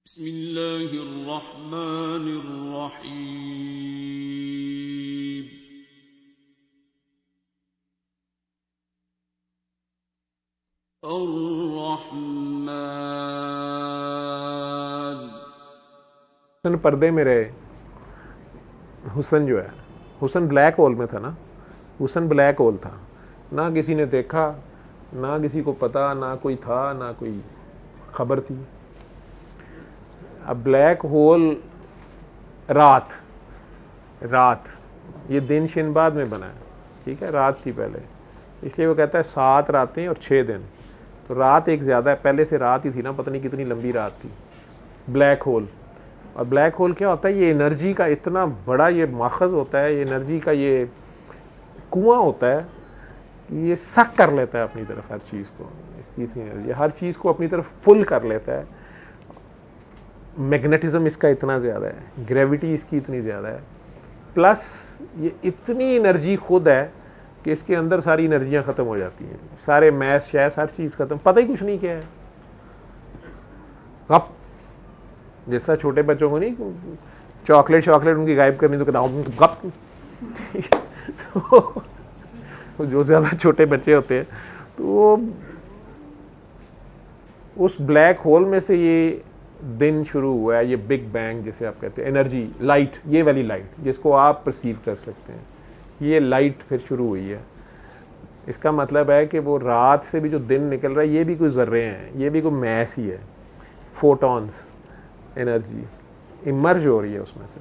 बिस्मिल्लाहिर्रहमानिर्रहीम। हुसन पर्दे में रहे। हुसन जो है, हुसन ब्लैक होल में था ना, हुसन ब्लैक होल था ना, किसी ने देखा ना, किसी को पता ना, कोई था ना, कोई खबर थी। अब ब्लैक होल रात रात ये दिन शिन बाद में बना है, ठीक है, रात थी पहले, इसलिए वो कहता है 7 रातें और 6 दिन। तो रात एक ज़्यादा है, पहले से रात ही थी ना, पता नहीं कितनी लंबी रात थी। ब्लैक होल, और ब्लैक होल क्या होता है? ये एनर्जी का इतना बड़ा ये माखज़ होता है, ये एनर्जी का ये कुआं होता है, ये सक कर लेता है अपनी तरफ हर चीज़ को। इसकी इतनी एनर्जी, हर चीज़ को अपनी तरफ पुल कर लेता है। मैग्नेटिज्म इसका इतना ज़्यादा है, ग्रेविटी इसकी इतनी ज़्यादा है, प्लस ये इतनी एनर्जी खुद है कि इसके अंदर सारी एनर्जियाँ ख़त्म हो जाती हैं, सारे मैस शैस हर चीज़ ख़त्म, पता ही कुछ नहीं क्या है। अब जिस तरह छोटे बच्चों को नहीं चॉकलेट उनकी गायब करनी, तो कहता गप, ठीक है। तो जो ज़्यादा छोटे बच्चे होते हैं तो वो उस ब्लैक होल में से ये दिन शुरू हुआ है, ये बिग बैंग जिसे आप कहते हैं, एनर्जी लाइट, ये वाली लाइट जिसको आप परसीव कर सकते हैं, ये लाइट फिर शुरू हुई है। इसका मतलब है कि वो रात से भी जो दिन निकल रहा है, ये भी कोई ज़र्रे हैं, ये भी कोई मैस ही है, फोटॉन्स, एनर्जी इमर्ज हो रही है उसमें से।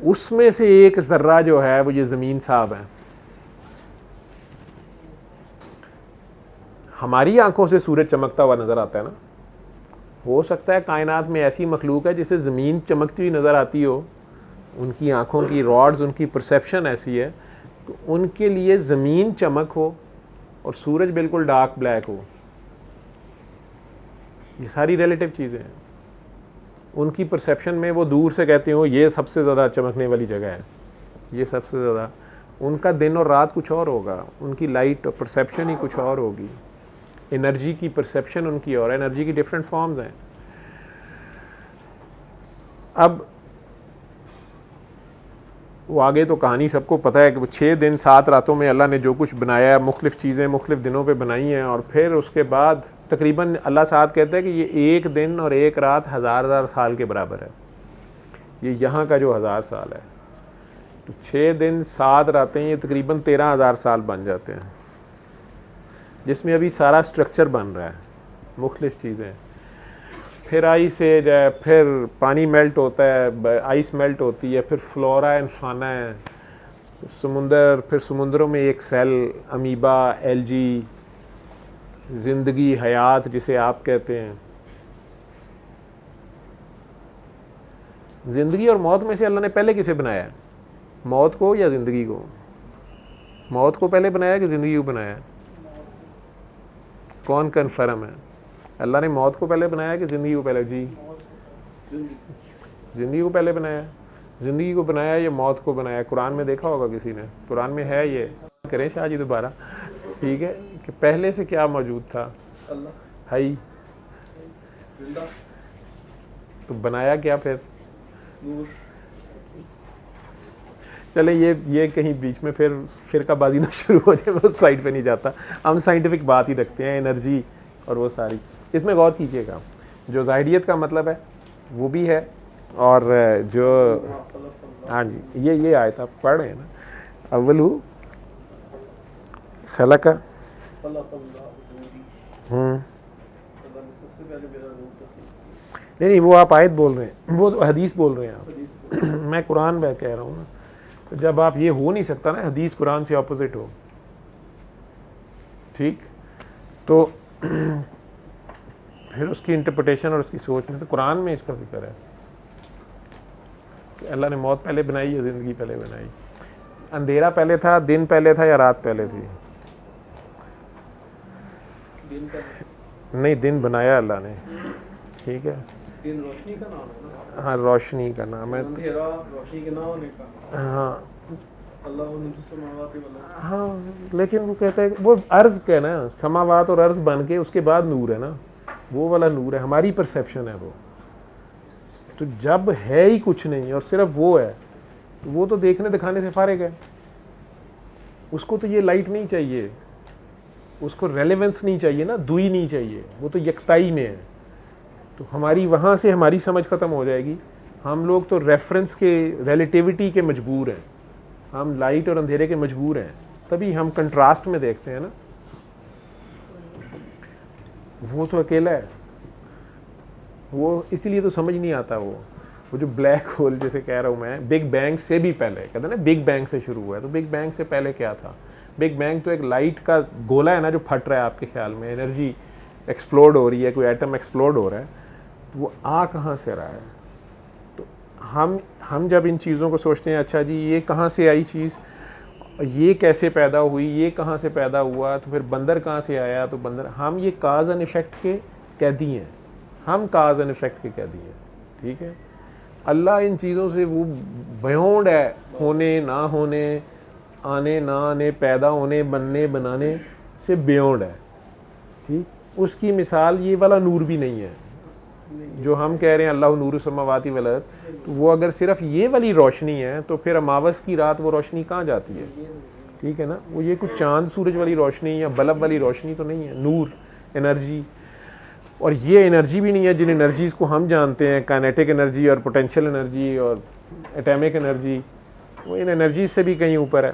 उसमें से एक ज़र्रा जो है वो ये ज़मीन साहब है। हमारी आंखों से सूरज चमकता हुआ नज़र आता है ना, हो सकता है कायनात में ऐसी मखलूक है जिसे ज़मीन चमकती हुई नज़र आती हो, उनकी आंखों की रॉड्स, उनकी परसेप्शन ऐसी है तो उनके लिए ज़मीन चमक हो और सूरज बिल्कुल डार्क ब्लैक हो। ये सारी रिलेटिव चीज़ें हैं। उनकी परसेप्शन में वो दूर से कहते हो ये सबसे ज़्यादा चमकने वाली जगह है, ये सबसे ज़्यादा, उनका दिन और रात कुछ और होगा, उनकी लाइट और परसेप्शन ही कुछ और होगी, एनर्जी की परसेप्शन उनकी और, एनर्जी की डिफरेंट फॉर्म्स हैं। अब वो आगे तो कहानी सबको पता है कि वो 6 दिन 7 रातों में अल्लाह ने जो कुछ बनाया है, मुख्तलिफ़ चीज़ें मुख्तलिफ़ दिनों पे बनाई हैं, और फिर उसके बाद तकरीबन अल्लाह साथ कहता है कि ये एक दिन और एक रात 1000 साल के बराबर है, ये यहाँ का जो 1000 साल है। तो 6 दिन 7 रातें ये तकरीबन 13,000 साल बन जाते हैं, जिसमें अभी सारा स्ट्रक्चर बन रहा है, मुख्तलिफ़ चीज़ें, फिर आइस एज है, फिर पानी मेल्ट होता है, आइस मेल्ट होती है, फिर फ्लोरा एंड फाना है, समुंदर, फिर समुंदरों में एक सेल, अमीबा, एलजी, ज़िंदगी, हयात जिसे आप कहते हैं। ज़िंदगी और मौत में से अल्लाह ने पहले किसे बनाया है? मौत को या ज़िंदगी को? मौत को पहले बनाया कि ज़िंदगी को बनाया? कौन कन्फर्म है? अल्लाह ने मौत को पहले बनाया कि ज़िंदगी को पहले? जी, ज़िंदगी को पहले बनाया। ज़िंदगी को बनाया या मौत को बनाया? कुरान में देखा होगा किसी ने, कुरान में है ये, करें शाह जी दोबारा, ठीक है, कि पहले से क्या मौजूद था? है ही, तो बनाया क्या फिर? चले ये कहीं बीच में फिर फिरकाबाजी ना शुरू हो जाए, मैं उस साइड पे नहीं जाता, हम साइंटिफिक बात ही रखते हैं, एनर्जी और वो सारी। इसमें गौर कीजिएगा, जो ज़ाहिरियत का मतलब है वो भी है, और जो, हाँ जी, ये आयत आप पढ़ रहे हैं ना, अव्वलु खलका, नहीं वो आप आयत बोल रहे हैं, वो हदीस बोल रहे हैं आप। मैं कुरान में कह रहा हूँ ना, तो जब आप, ये हो नहीं सकता ना हदीस कुरान से ऑपोजिट हो, ठीक, तो फिर उसकी इंटरप्रिटेशन और उसकी सोच में, तो कुरान में इसका जिक्र है कि अल्लाह ने मौत पहले बनाई या ज़िंदगी पहले बनाई, अंधेरा पहले था, दिन पहले था या रात पहले थी? नहीं, दिन बनाया अल्लाह ने, ठीक है, दिन रोशनी का नाम है ना। हाँ, रोशनी का नाम है, अंधेरा रोशनी के ना होने का। हाँ अल्लाह, हाँ, लेकिन वो कहता है वो अर्ज़ के ना, समावात और अर्ज़ बन के उसके बाद नूर है ना, वो वाला नूर है, हमारी परसेप्शन है वो। तो जब है ही कुछ नहीं और सिर्फ वो है, तो वो तो देखने दिखाने से फारिग है, उसको तो ये लाइट नहीं चाहिए, उसको रेलेवेंस नहीं चाहिए ना, दुई नहीं चाहिए, वो तो यकताई में है। तो हमारी वहाँ से हमारी समझ ख़त्म हो जाएगी। हम लोग तो रेफरेंस के, रिलेटिविटी के मजबूर हैं, हम लाइट और अंधेरे के मजबूर हैं, तभी हम कंट्रास्ट में देखते हैं ना। वो तो अकेला है, वो इसीलिए तो समझ नहीं आता। वो जो ब्लैक होल जैसे कह रहा हूँ मैं, बिग बैंग से भी पहले, कहते हैं ना बिग बैंग से शुरू हुआ है, तो बिग बैंग से पहले क्या था? बिग बैंग तो एक लाइट का गोला है ना जो फट रहा है आपके ख्याल में, एनर्जी एक्सप्लोड हो रही है, कोई एटम एक्सप्लोड हो रहा है, तो वो आ कहाँ से रहा है? तो हम जब इन चीज़ों को सोचते हैं, अच्छा जी ये कहाँ से आई चीज़, ये कैसे पैदा हुई, ये कहाँ से पैदा हुआ, तो फिर बंदर कहाँ से आया, तो बंदर, हम ये काज एंड इफेक्ट के कैदी हैं, हम काज एंड इफेक्ट के कैदी हैं, ठीक है। अल्लाह इन चीज़ों से वो बियॉन्ड है, होने ना होने, आने ना आने, पैदा होने, बनने बनाने से बियॉन्ड है, ठीक। उसकी मिसाल ये वाला नूर भी नहीं है जो हम कह रहे हैं अल्लाह नूर समावाती वल अर्द। तो वो अगर सिर्फ ये वाली रोशनी है तो फिर अमावस की रात वो रोशनी कहाँ जाती है, ठीक है ना। वो ये कुछ चांद सूरज वाली रोशनी या बल्ब वाली रोशनी तो नहीं है, नूर, एनर्जी। और ये एनर्जी भी नहीं है जिन एनर्जीज़ को हम जानते हैं, काइनेटिक एनर्जी और पोटेंशियल एनर्जी और एटॉमिक एनर्जी, वो इन एनर्जीज से भी कहीं ऊपर है,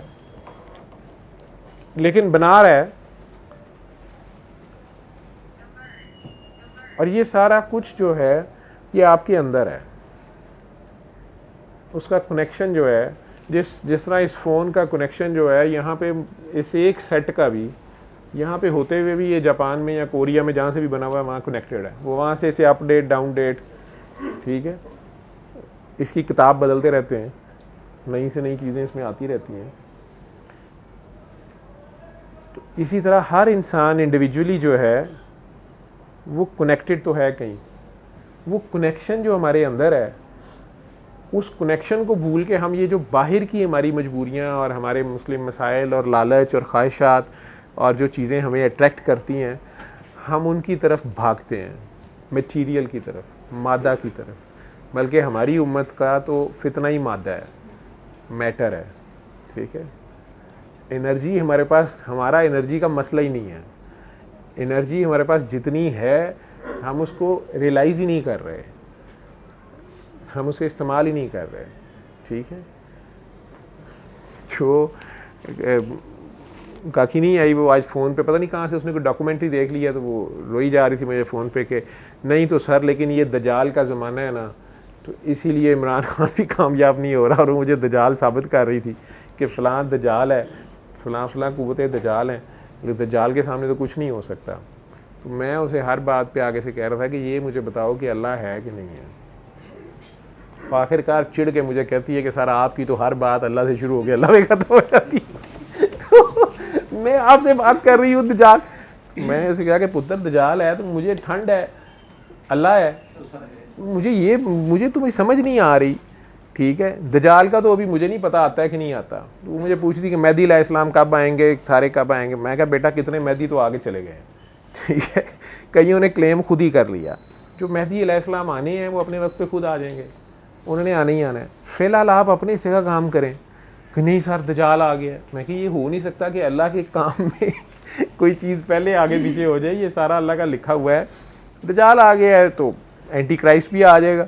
लेकिन बना रहा है। और ये सारा कुछ जो है ये आपके अंदर है, उसका कनेक्शन जो है, जिस तरह इस फ़ोन का कनेक्शन जो है यहाँ पे, इस एक सेट का भी यहाँ पे होते हुए भी ये जापान में या कोरिया में जहाँ से भी बना हुआ है वहाँ कनेक्टेड है, वो वहाँ से इसे अपडेट डाउन डेट, ठीक है। इसकी किताब बदलते रहते हैं, नई से नई चीज़ें इसमें आती रहती हैं। तो इसी तरह हर इंसान इंडिविजुअली जो है वो कनेक्टेड तो है कहीं। वो कनेक्शन जो हमारे अंदर है, उस कनेक्शन को भूल के हम ये जो बाहर की हमारी मजबूरियाँ और हमारे मुस्लिम मसाइल और लालच और ख्वाहिशात और जो चीज़ें हमें अट्रैक्ट करती हैं, हम उनकी तरफ भागते हैं, मटीरियल की तरफ, मादा की तरफ। बल्कि हमारी उम्मत का तो फितना ही मादा है, मैटर है, ठीक है। एनर्जी हमारे पास, हमारा एनर्जी का मसला ही नहीं है। एनर्जी हमारे पास जितनी है हम उसको रियलाइज़ ही नहीं कर रहे, हम उसे इस्तेमाल ही नहीं कर रहे, ठीक है। जो काकी नहीं आई, वो आज फ़ोन पे पता नहीं कहाँ से उसने कोई डॉक्यूमेंट्री देख लिया, तो वो रोई जा रही थी मुझे फ़ोन पे कि नहीं तो सर, लेकिन ये दजाल का ज़माना है ना, तो इसीलिए इमरान खान भी कामयाब नहीं हो रहा। और मुझे दजाल साबित कर रही थी कि फ़लाँ दजाल है, फ़लाँ कुव्वतें दजाल हैं, लेकिन दजाल के सामने तो कुछ नहीं हो सकता। तो मैं उसे हर बात पे आगे से कह रहा था कि ये मुझे बताओ कि अल्लाह है कि नहीं है। तो आखिरकार चिढ़ के मुझे कहती है कि सर आपकी तो हर बात अल्लाह से शुरू हो गई अल्लाह में खत्म हो जाती है। तो मैं आपसे बात कर रही हूँ दजाल, मैंने उसे कहा कि पुत्र दजाल है तो मुझे ठंड है, अल्लाह है, मुझे तुम्हें समझ नहीं आ रही, ठीक है। दजाल का तो अभी मुझे नहीं पता आता है कि नहीं आता। तो वो मुझे पूछती थी कि मेहदी अलैहिस्सलाम कब आएंगे, सारे कब आएंगे। मैं कहा बेटा कितने मेहदी तो आगे चले गए, ठीक है। कईयों ने क्लेम खुद ही कर लिया, जो मेहदी अलैहिस्सलाम आने हैं वो अपने वक्त पे खुद आ जाएंगे, उन्होंने आने ही आना है। फ़िलहाल आप अपने हिस्से का काम करें कि नहीं सर दजाल आ गया। मैं कि ये हो नहीं सकता कि अल्लाह के काम में कोई चीज़ पहले आगे पीछे हो जाए, ये सारा अल्लाह का लिखा हुआ है। दजाल आ गया है तो एंटी क्राइस्ट भी आ जाएगा,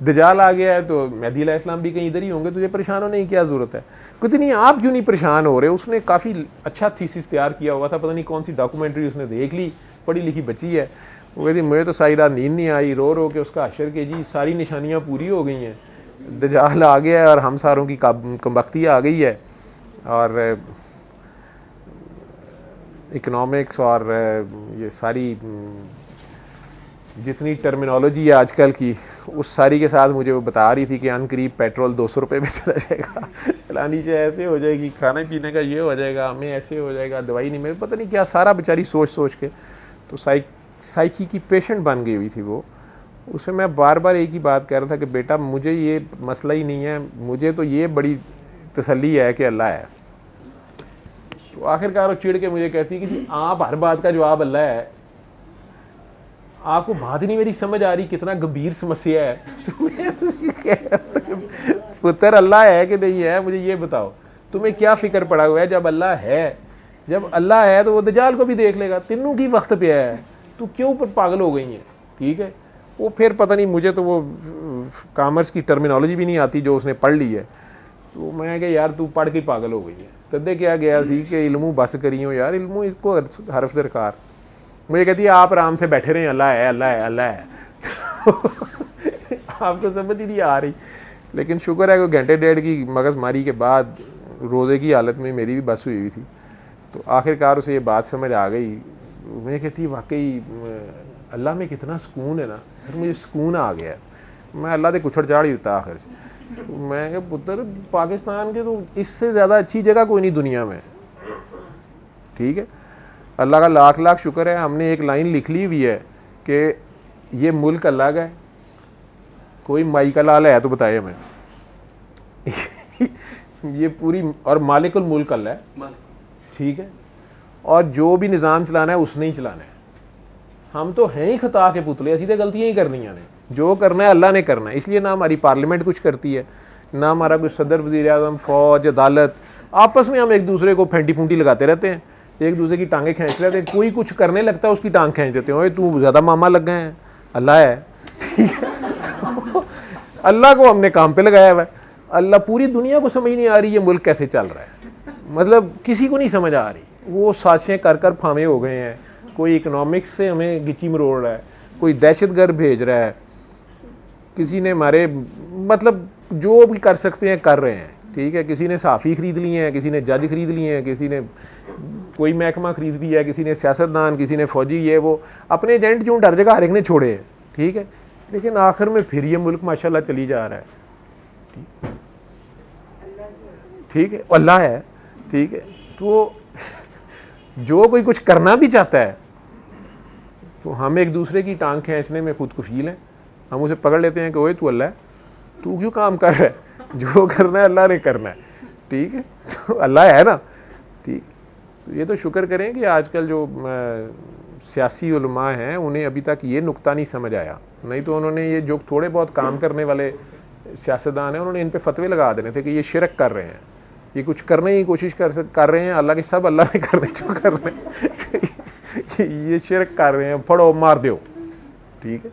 दजाल आ गया है तो मेहदी अलैहिस्सलाम भी कहीं इधर ही होंगे, तुझे परेशान होने की क्या ज़रूरत है। कहती नहीं आप क्यों नहीं परेशान हो रहे। उसने काफ़ी अच्छा थीसिस तैयार किया हुआ था, पता नहीं कौन सी डॉक्यूमेंट्री उसने देख ली, पढ़ी लिखी बच्ची है। वो कहती मुझे तो सारी रात नींद नहीं आई, रो रो के उसका अशर के जी सारी निशानियाँ पूरी हो गई हैं, दजाल आ गया है और हम सारों की कमबख्ती आ गई है। और इकनॉमिक्स और ये सारी जितनी टर्मिनोलॉजी है आजकल की, उस सारी के साथ मुझे वो बता रही थी कि अनकरीब पेट्रोल 200 रुपये में चला जाएगा, फलानी चीज़ ऐसे हो जाएगी, खाने पीने का ये हो जाएगा, हमें ऐसे हो जाएगा, दवाई नहीं मिले, पता नहीं क्या सारा बेचारी सोच सोच के तो साइकी की पेशेंट बन गई हुई थी वो। उससे मैं बार बार एक ही बात कह रहा था कि बेटा मुझे ये मसला ही नहीं है, मुझे तो ये बड़ी तसल्ली है कि अल्लाह है। तो आखिरकार वो चिढ़ के मुझे कहती कि जी आप हर बात का जवाब अल्लाह है, आपको बात ही नहीं मेरी समझ आ रही, कितना गंभीर समस्या है। तो मैं उसकी कह पुत्र अल्लाह है कि नहीं है, मुझे ये बताओ, तुम्हें क्या फिक्र पड़ा हुआ है? जब अल्लाह है तो वो दजाल को भी देख लेगा, तीनों की वक्त पे है, तू क्यों पर पागल हो गई है? ठीक है, वो फिर पता नहीं, मुझे तो वो कॉमर्स की टर्मिनोलॉजी भी नहीं आती जो उसने पढ़ ली है। तो मैं कहा यार तू पढ़ के पागल हो गई है, तदे क्या गया सी कि इल्मू बस करी हो यार, इल्मू इसको हरफ दरकार। मुझे कहती है आप आराम से बैठे रहें, अल्लाह है अल्लाह है अल्लाह है। तो आपको समझ ही नहीं आ रही। लेकिन शुक्र है कि घंटे डेढ़ की मगजमारी के बाद रोज़े की हालत में मेरी भी बस हुई थी, तो आखिरकार उसे ये बात समझ आ गई। मैं कहती है वाकई अल्लाह में कितना सुकून है ना सर, मुझे सुकून आ गया। मैं अल्लाह से कुछड़ चाड़ ही होता आखिर। तो मैं कहा पुत्र पाकिस्तान के तो इससे ज़्यादा अच्छी जगह कोई नहीं दुनिया में। ठीक है, अल्लाह का लाख लाख शुक्र है, हमने एक लाइन लिख ली हुई है कि ये मुल्क अल्लाह का है। कोई माई का लाल है तो बताए हमें। ये पूरी, और मालिकुल मुल्क अल्लाह है। ठीक है, और जो भी निज़ाम चलाना है उसने ही चलाना है। हम तो हैं ही खता के पुतले, ऐसी तो गलतियाँ ही करनी ने, जो करना है अल्लाह ने करना है। इसलिए ना हमारी पार्लियामेंट कुछ करती है, ना हमारा कोई सदर, वज़ीर आज़म, फ़ौज, अदालत। आपस में हम एक दूसरे को फेंटी फूंटी लगाते रहते हैं, एक दूसरे की टांगें खींच लेते हैं। कोई कुछ करने लगता है उसकी टांग खींच देते हैं, ओए तू ज़्यादा मामा लग गए हैं, अल्लाह है। ठीक है, तो अल्लाह को हमने काम पे लगाया हुआ है। अल्लाह, पूरी दुनिया को समझ नहीं आ रही ये मुल्क कैसे चल रहा है, मतलब किसी को नहीं समझ आ रही। वो साजिशें कर कर फामे हो गए हैं। कोई इकनॉमिक्स से हमें गिची मरोड़ रहा है, कोई दहशतगर्द भेज रहा है, किसी ने हमारे, मतलब जो भी कर सकते हैं कर रहे हैं। ठीक है, किसी ने सहाफ़ी ख़रीद लिए हैं, किसी ने जज ख़रीद लिए हैं, किसी ने कोई महकमा ख़रीद लिया है, किसी ने सियासतदान, किसी ने फ़ौजी, ये वो अपने एजेंट जो हर जगह हर एक ने छोड़े हैं। ठीक है, लेकिन आखिर में फिर ये मुल्क माशाल्लाह चली जा रहा है। ठीक है, अल्लाह है। ठीक है, तो जो कोई कुछ करना भी चाहता है तो हम एक दूसरे की टांग खींचने में खुद कफील हैं। हम उसे पकड़ लेते हैं कि ओए तू अल्लाह है, तू क्यों काम कर रहा है, जो करना है अल्लाह ने करना है। ठीक है, तो अल्लाह है ना। ठीक, तो ये तो शुक्र करें कि आजकल जो सियासी उलमा हैं उन्हें अभी तक ये नुक्ता नहीं समझ आया, नहीं तो उन्होंने ये जो थोड़े बहुत काम करने वाले सियासतदान हैं उन्होंने इन पे फतवे लगा देने थे कि ये शिरक कर रहे हैं, ये कुछ करने की कोशिश कर रहे हैं, अल्लाह के सब अल्लाह ने करने जो कर रहे हैं। ये शिरक कर रहे हैं, फड़ो मार दो। ठीक है,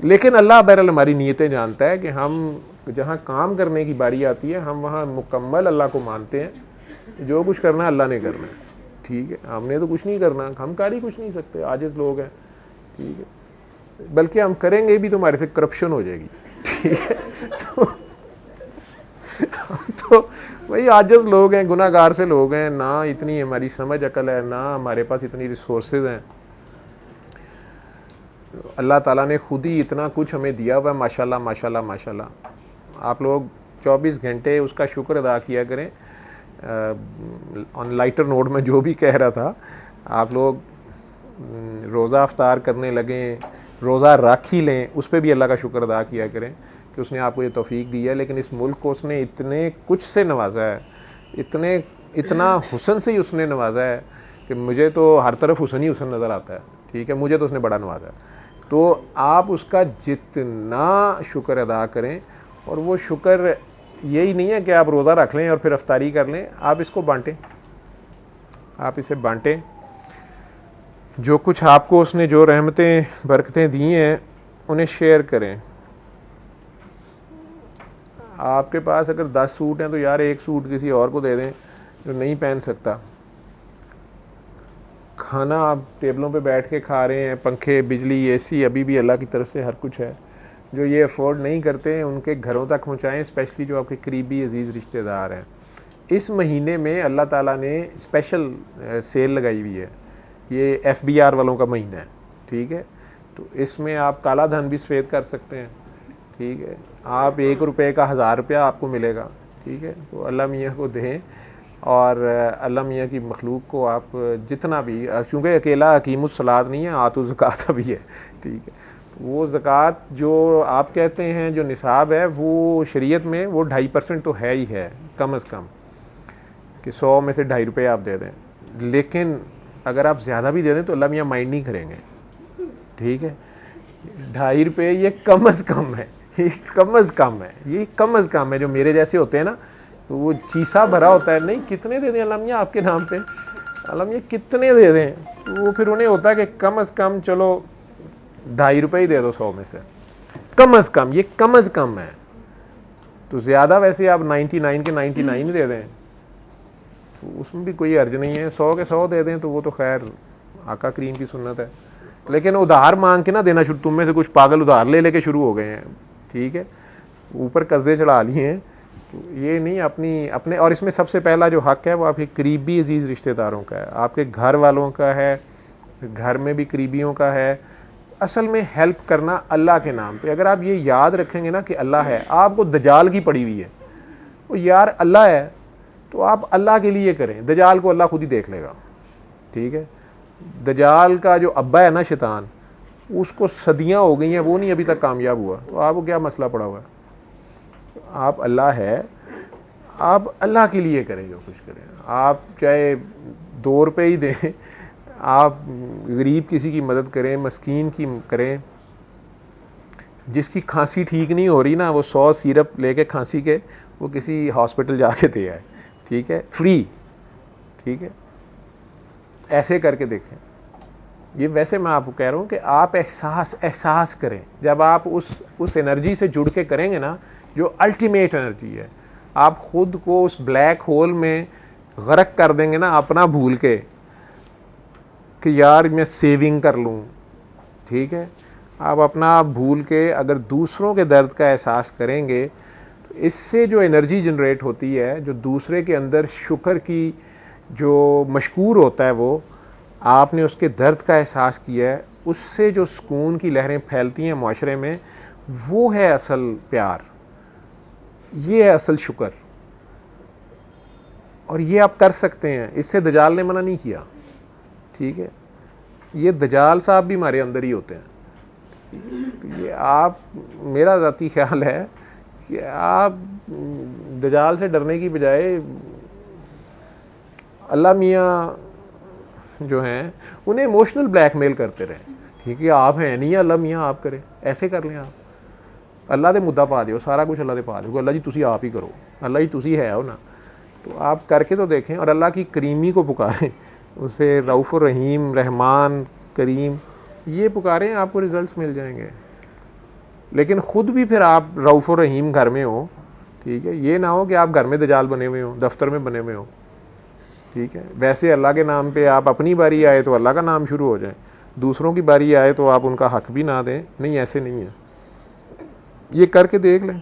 लेकिन अल्लाह बहरहाल हमारी नीयतें जानता है कि हम जहाँ काम करने की बारी आती है हम वहाँ मुकम्मल अल्लाह को मानते हैं, जो कुछ करना है अल्लाह ने करना है। ठीक है, हमने तो कुछ नहीं करना, हम कर ही कुछ नहीं सकते, आजिज़ लोग हैं। ठीक है, बल्कि हम करेंगे भी तो हमारे से करप्शन हो जाएगी। ठीक है, तो भाई आजिज़ लोग हैं, गुनाहगार से लोग हैं, ना इतनी हमारी समझ अकल है, ना हमारे पास इतनी रिसोर्सेज हैं। अल्लाह ताला ने खुद ही इतना कुछ हमें दिया हुआ है, माशाल्लाह माशाल्लाह माशाल्लाह। आप लोग 24 घंटे उसका शुक्र अदा किया करें। ऑन लाइटर नोट में जो भी कह रहा था, आप लोग रोज़ा अफ्तार करने लगें, रोज़ा रख ही लें, उस पर भी अल्लाह का शुक्र अदा किया करें कि उसने आपको ये तौफीक दी है। लेकिन इस मुल्क को उसने इतने कुछ से नवाजा है, इतना हुस्न से ही उसने नवाजा है कि मुझे तो हर तरफ हुस्न ही हुस्न नज़र आता है। ठीक है, मुझे तो उसने बड़ा नवाजा है। तो आप उसका जितना शुक्र अदा करें, और वो शुक्र यही नहीं है कि आप रोज़ा रख लें और फिर अफ्तारी कर लें, आप इसको बांटें, आप इसे बांटें। जो कुछ आपको उसने जो रहमतें बरकतें दी हैं उन्हें शेयर करें। आपके पास अगर 10 सूट हैं तो यार एक सूट किसी और को दे दें जो नहीं पहन सकता। खाना आप टेबलों पे बैठ के खा रहे हैं, पंखे, बिजली, एसी अभी भी अल्लाह की तरफ से हर कुछ है। जो ये अफोर्ड नहीं करते उनके घरों तक पहुँचाएँ, स्पेशली जो आपके करीबी अजीज़ रिश्तेदार हैं। इस महीने में अल्लाह ताला ने स्पेशल सेल लगाई हुई है, ये FBR वालों का महीना है। ठीक है, तो इसमें आप काला धन भी सफ़ेद कर सकते हैं। ठीक है, आप 1 रुपये का 1000 रुपया आपको मिलेगा। ठीक है, तो अल्लाह मियाँ को दें, और अल्लाह मियाँ की मखलूक को आप जितना भी, क्योंकि अकेला हकीमुस सलात नहीं है, आतु ज़कात भी है। ठीक है, वो ज़कात जो आप कहते हैं जो निसाब है वो शरीयत में वो 2.5% तो है ही है कम अज़ कम, कि 100 में से 2.5 रुपये आप दे दें। लेकिन अगर आप ज़्यादा भी दे दें तो अल्लाह मियाँ माइंड नहीं करेंगे। ठीक है, 2.5 रुपये ये कम अज़ कम है, ये कम अज़ कम है, ये कम अज़ कम है। जो मेरे जैसे होते हैं ना, तो वो शीशा भरा होता है, नहीं कितने दे दें अल्लाह मियाँ आपके नाम पे, अल्लाह मियाँ कितने दे दें, तो वो फिर उन्हें होता है कि कम अज़ कम चलो 2.5 रुपये ही दे दो 100 में से, कम अज़ कम, ये कम अज़ कम है। तो ज़्यादा वैसे आप 99 के 99 दे दें तो उसमें भी कोई अर्ज नहीं है, 100 के 100 दे दें तो वो तो खैर आका करीम की सुन्नत है। लेकिन उधार मांग के ना देना शुरू, तुम में से कुछ पागल उधार ले लेके शुरू हो गए हैं, ठीक है, ऊपर कर्जे चढ़ा लिए हैं, तो ये नहीं अपने। और इसमें सबसे पहला जो हक है वो आपके करीबी अजीज़ रिश्तेदारों का है, आपके घर वालों का है, घर में भी करीबियों का है। असल में हेल्प करना अल्लाह के नाम पे। अगर आप ये याद रखेंगे ना कि अल्लाह है, आपको दजाल की पड़ी हुई है, वो यार अल्लाह है तो आप अल्लाह के लिए करें, दजाल को अल्लाह खुद ही देख लेगा, ठीक है। दजाल का जो अब्बा है ना शैतान, उसको सदियां हो गई हैं, वो नहीं अभी तक कामयाब हुआ, तो आपको क्या मसला पड़ा हुआ है। आप अल्लाह है, आप अल्लाह के लिए करें, जो कुछ करें, आप चाहे 2 रुपये ही दें, आप गरीब किसी की मदद करें, मस्कीन की करें, जिसकी खांसी ठीक नहीं हो रही ना, वो 100 सिरप लेके खांसी के वो किसी हॉस्पिटल जाके दे आए, ठीक है, फ्री, ठीक है, ऐसे करके देखें। ये वैसे मैं आपको कह रहा हूँ कि आप एहसास करें, जब आप उस एनर्जी से जुड़ के करेंगे ना, जो अल्टीमेट एनर्जी है, आप खुद को उस ब्लैक होल में गर्क कर देंगे ना, अपना भूल के कि यार मैं सेविंग कर लूँ, ठीक है। आप अपना आप भूल के अगर दूसरों के दर्द का एहसास करेंगे, तो इससे जो एनर्जी जनरेट होती है, जो दूसरे के अंदर शुक्र की जो मशकूर होता है, वो आपने उसके दर्द का एहसास किया है, उससे जो सुकून की लहरें फैलती हैं माशरे में, वो है असल प्यार, ये है असल शुक्र। और ये आप कर सकते हैं, इससे दजाल ने मना नहीं किया, ठीक है। ये दजाल साहब भी हमारे अंदर ही होते हैं। तो ये आप, मेरा ज़ाती ख्याल है कि आप दजाल से डरने की बजाय अल्लाह मियाँ जो हैं उन्हें इमोशनल ब्लैकमेल करते रहें, ठीक है। आप हैं नहीं अल्लाह मियाँ, आप करें, ऐसे कर लें, आप अल्लाह दे मुद्दा पा दो, सारा कुछ अल्लाह दे पा दो, अल्लाह जी तुसी आप ही करो, अल्लाह जी तुसी है हो ना, तो आप करके तो देखें और अल्लाह की करीमी को पुकारें, उसे रऊफ़ रहीम, रहमान, करीम ये पुकारें, आपको रिज़ल्ट्स मिल जाएंगे। लेकिन ख़ुद भी फिर आप रऊफ़ रहीम घर में हो, ठीक है, ये ना हो कि आप घर में दजाल बने हुए हो, दफ्तर में बने हुए हो, ठीक है। वैसे अल्लाह के नाम पे आप अपनी बारी आए तो अल्लाह का नाम शुरू हो जाए, दूसरों की बारी आए तो आप उनका हक भी ना दें, नहीं ऐसे नहीं है। ये करके देख लें।